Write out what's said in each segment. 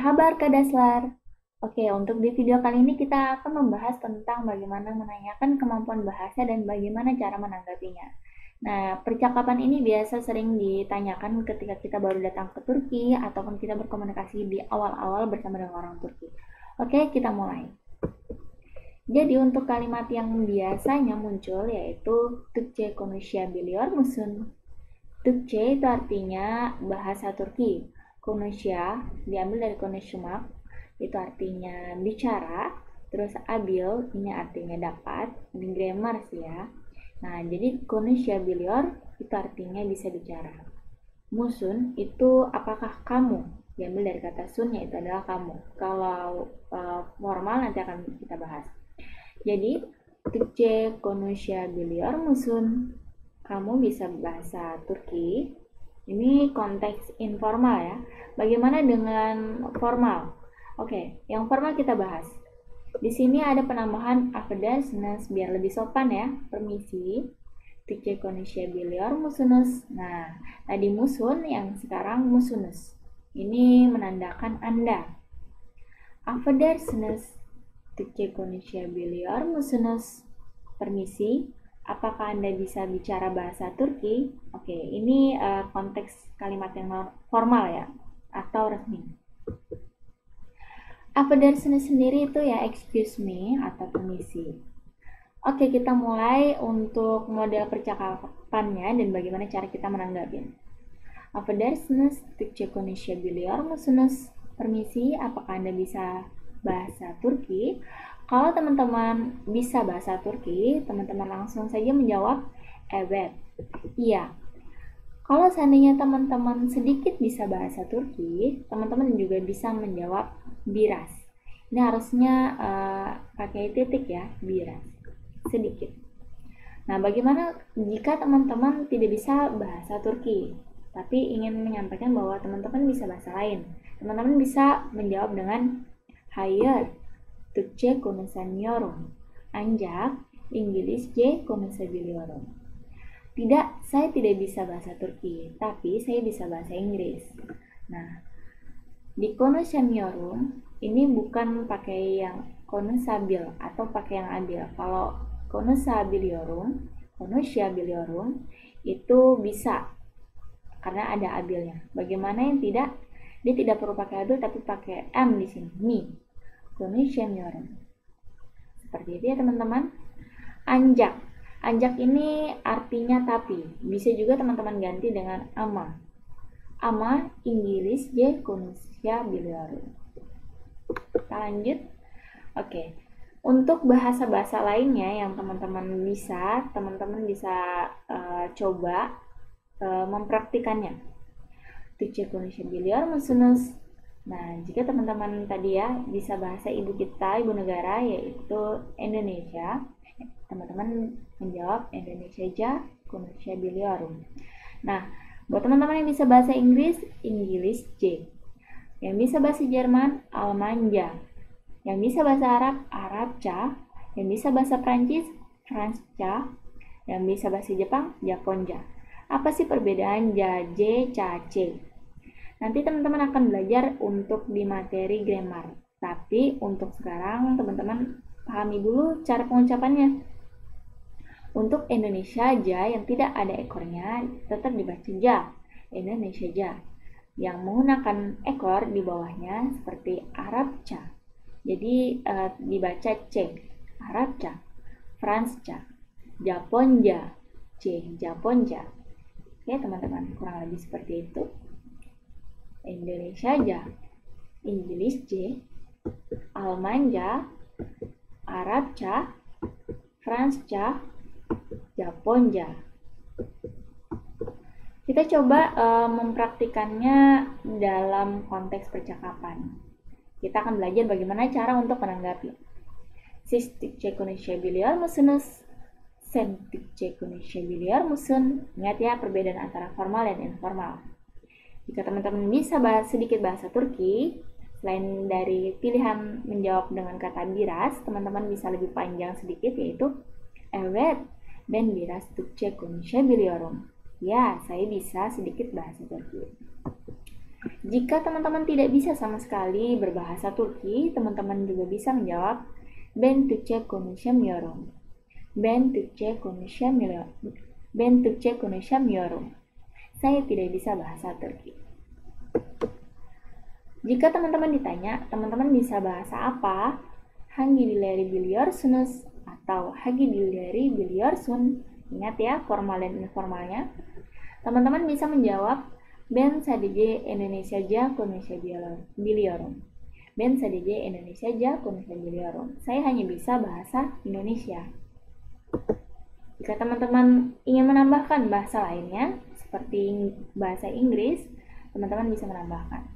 Merhaba Arkadaşlar. Oke, untuk di video kali ini kita akan membahas tentang bagaimana menanyakan kemampuan bahasa dan bagaimana cara menanggapinya. Nah, percakapan ini biasa sering ditanyakan ketika kita baru datang ke Turki ataupun kita berkomunikasi di awal-awal bersama dengan orang Turki. Oke, kita mulai. Jadi untuk kalimat yang biasanya muncul yaitu Türkçe konuşabiliyor musun? Türkçe itu artinya bahasa Turki. Konuşya diambil dari konuşmak, itu artinya bicara. Terus abil ini artinya dapat, ini grammar sih ya. Nah, jadi konuşabiliyor itu artinya bisa bicara. Musun itu apakah kamu? Diambil dari kata sun, yaitu adalah kamu. Kalau formal nanti akan kita bahas. Jadi, Türkçe konuşabiliyor musun? Kamu bisa bahasa Turki. Ini konteks informal ya. Bagaimana dengan formal? Oke, yang formal kita bahas. Di sini ada penambahan affedersiniz biar lebih sopan ya. Permisi. Türkçe konuşabiliyor musunuz? Nah, tadi musun, yang sekarang musunuz. Ini menandakan Anda. Affedersiniz. Türkçe konuşabiliyor musunuz? Permisi. Apakah Anda bisa bicara bahasa Turki? Oke, ini konteks kalimat yang formal ya, atau resmi. Affedersiniz sendiri itu ya excuse me atau permisi. Oke, kita mulai untuk model percakapannya dan bagaimana cara kita menanggapi. Affedersiniz, Türkçe konuşabiliyor musunuz? Permisi, apakah Anda bisa bahasa Turki? Kalau teman-teman bisa bahasa Turki, teman-teman langsung saja menjawab evet. Iya. Kalau seandainya teman-teman sedikit bisa bahasa Turki, teman-teman juga bisa menjawab biraz. Ini harusnya pakai titik ya, biraz. Sedikit. Nah, bagaimana jika teman-teman tidak bisa bahasa Turki, tapi ingin menyampaikan bahwa teman-teman bisa bahasa lain? Teman-teman bisa menjawab dengan hayır. Türkçe konuşamıyorum. Ancak İngilizce konuşabiliyorum. Tidak, saya tidak bisa bahasa Turki, tapi saya bisa bahasa Inggris. Nah, di konuşamıyorum ini bukan pakai yang konuşabil atau pakai yang adil. Kalau konuşabiliyorum itu bisa karena ada abilnya. Bagaimana yang tidak? Dia tidak perlu pakai abil tapi pakai m di sini. Mi. Konuşamıyorum. Seperti itu ya teman-teman. Ancak. Ancak ini artinya tapi. Bisa juga teman-teman ganti dengan ama. Ama İngilizce konuşabiliyorum. Kita lanjut. Oke. Untuk bahasa-bahasa lainnya yang teman-teman bisa coba mempraktikannya. Türkçe konuşabiliyor musunuz? Nah, jika teman-teman tadi ya bisa bahasa ibu kita, ibu negara, yaitu Indonesia, teman-teman menjawab Indonesiaca konuşabiliyorum. Nah, buat teman-teman yang bisa bahasa Inggris, İngilizce. Yang bisa bahasa Jerman, Almanca. Yang bisa bahasa Arab, Arabca. Yang bisa bahasa Prancis, Fransca. Yang bisa bahasa Jepang, Japonja. Apa sih perbedaan jaje, cace? Nanti teman-teman akan belajar untuk di materi grammar. Tapi untuk sekarang teman-teman pahami dulu cara pengucapannya. Untuk Indonesia ja yang tidak ada ekornya tetap dibaca ja. Indonesia ja. Yang menggunakan ekor di bawahnya seperti Arabca. Jadi dibaca c. Arabca. Fransca. Japonja. C. Japonja. Oke teman-teman, kurang lebih seperti itu. Indonesia ja, İngilizce, Almanca, Arapça, Fransca, Japonja. Kita coba mempraktikannya dalam konteks percakapan. Kita akan belajar bagaimana cara untuk menanggapi. Siz Türkçe konuşabiliyor musunuz? Sen Türkçe konuşabiliyor musun? Ingat ya perbedaan antara formal dan informal. Jika teman-teman bisa sedikit bahasa Turki, selain dari pilihan menjawab dengan kata biraz, teman-teman bisa lebih panjang sedikit yaitu evet, ben biraz Türkçe konuşabiliyorum. Ya, saya bisa sedikit bahasa Turki. Jika teman-teman tidak bisa sama sekali berbahasa Turki, teman-teman juga bisa menjawab Ben Türkçe konuşamıyorum. Ben Türkçe konuşamıyorum. Ben Türkçe konuşamıyorum. Saya tidak bisa bahasa Turki. Jika teman-teman ditanya, teman-teman bisa bahasa apa? Hangi dilleri biliyorsunuz atau hangi dilleri biliyorsun? Ingat ya formal dan informalnya. Teman-teman bisa menjawab ben sadece Indonesiaca konuşabiliyorum. Ben sadece Indonesiaca konuşabiliyorum. Saya hanya bisa bahasa Indonesia. Jika teman-teman ingin menambahkan bahasa lainnya, seperti bahasa Inggris, teman-teman bisa menambahkan.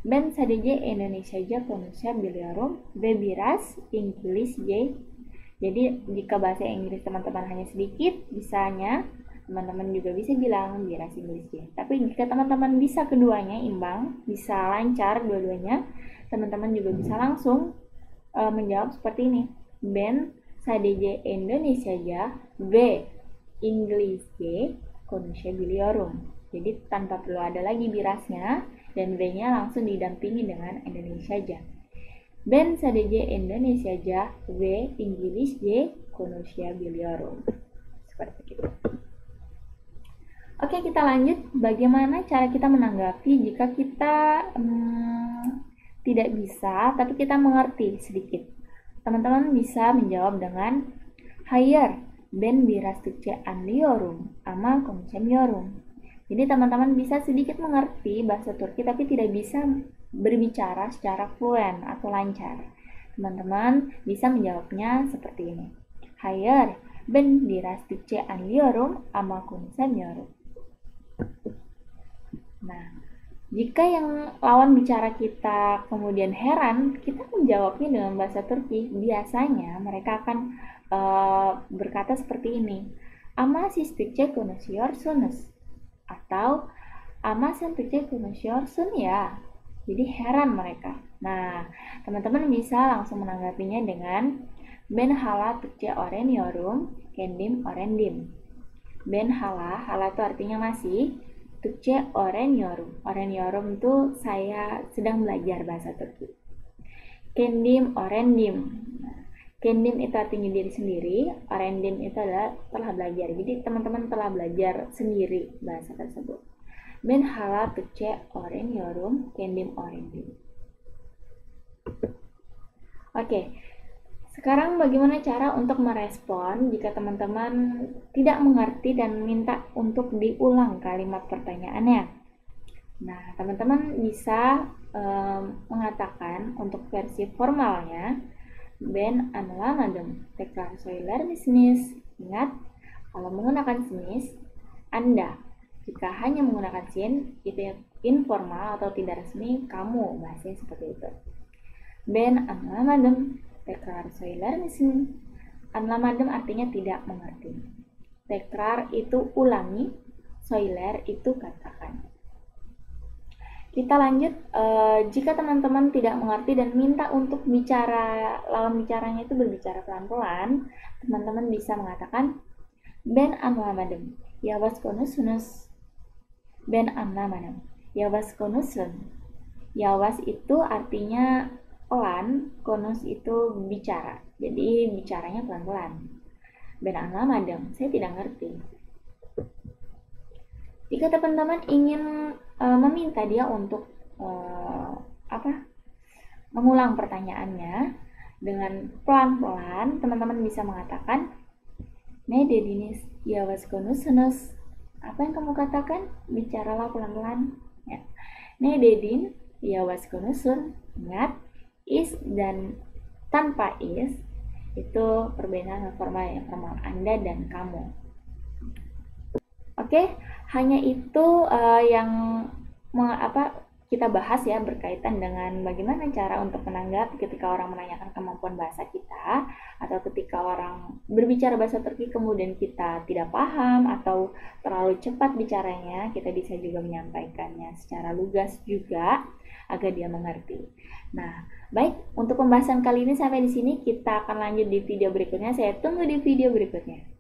Ben sadece Indonesiaca konuşabiliyorum ve biraz İngilizce. Jadi jika bahasa Inggris teman-teman hanya sedikit, bisanya teman-teman juga bisa bilang biraz Inggrisnya. Tapi jika teman-teman bisa keduanya imbang, bisa lancar dua-duanya, teman-teman juga bisa langsung menjawab seperti ini. Ben sadece Indonesiaca ve İngilizce konuşabiliyorum. Jadi tanpa perlu ada lagi birasnya, dan B-nya langsung didampingi dengan Indonesiaca. Ben sadece Indonesiaca ve İngilizce konuşabiliyorum. Seperti itu. Oke, kita lanjut. Bagaimana cara kita menanggapi jika kita tidak bisa, tapi kita mengerti sedikit. Teman-teman bisa menjawab dengan Hayır, ben biraz Türkçe anlıyorum ama konuşamıyorum. Jadi teman-teman bisa sedikit mengerti bahasa Turki tapi tidak bisa berbicara secara fluent atau lancar. Teman-teman bisa menjawabnya seperti ini. Hayır, ben biraz Türkçe anlıyorum ama konuşamıyorum. Nah, jika yang lawan bicara kita kemudian heran, kita menjawabnya dengan bahasa Turki. Biasanya mereka akan berkata seperti ini. Ama siz Türkçe konuşuyorsunuz. Atau ama sen Türkçe konuşuyorsun ya. Jadi heran mereka. Nah, teman-teman bisa langsung menanggapinya dengan ben hala Türkçe öğreniyorum, kendim öğrendim. Ben hala itu artinya masih, Türkçe öğreniyorum. Öğreniyorum itu saya sedang belajar bahasa Turki. Kendim öğrendim. Kendim itu artinya diri sendiri, öğrendim itu adalah telah belajar. Jadi teman-teman telah belajar sendiri bahasa tersebut. Ben hala Türkçe öğreniyorum, kendim öğrendim. Oke, sekarang bagaimana cara untuk merespon jika teman-teman tidak mengerti dan minta untuk diulang kalimat pertanyaannya? Nah, teman-teman bisa mengatakan untuk versi formalnya, Ben anlamadım. Tekrar söyler misiniz? Ingat, kalau menggunakan sinis, Anda. Jika hanya menggunakan sin, itu informal atau tidak resmi, kamu. Bahasanya seperti itu. Ben anlamadım. Tekrar söyler misin? Anlamadım artinya tidak mengerti. Tekrar itu ulangi, söyler itu katakan. Kita lanjut, jika teman-teman tidak mengerti dan minta untuk bicara, lawan bicaranya itu berbicara pelan-pelan, teman-teman bisa mengatakan Ben anlamadım, yavaş konuşunuz. Ben anlamadım, yavaş konuşun. Yavaş itu artinya pelan, konus itu bicara. Jadi bicaranya pelan-pelan. Ben anlamadım, saya tidak ngerti. Jika teman-teman ingin meminta dia untuk mengulang pertanyaannya dengan pelan-pelan, teman-teman bisa mengatakan Ne dediniz yavaş konuşunuz. Apa yang kamu katakan? Bicaralah pelan-pelan. Ya. Ne dedin yavaş konuşun. Ingat, is dan tanpa is itu perbedaan formal yang formal Anda dan kamu. Oke, hanya itu yang kita bahas ya berkaitan dengan bagaimana cara untuk menanggapi ketika orang menanyakan kemampuan bahasa kita, atau ketika orang berbicara bahasa Turki kemudian kita tidak paham atau terlalu cepat bicaranya, kita bisa juga menyampaikannya secara lugas juga agar dia mengerti. Nah, baik, untuk pembahasan kali ini sampai di sini, kita akan lanjut di video berikutnya. Saya tunggu di video berikutnya.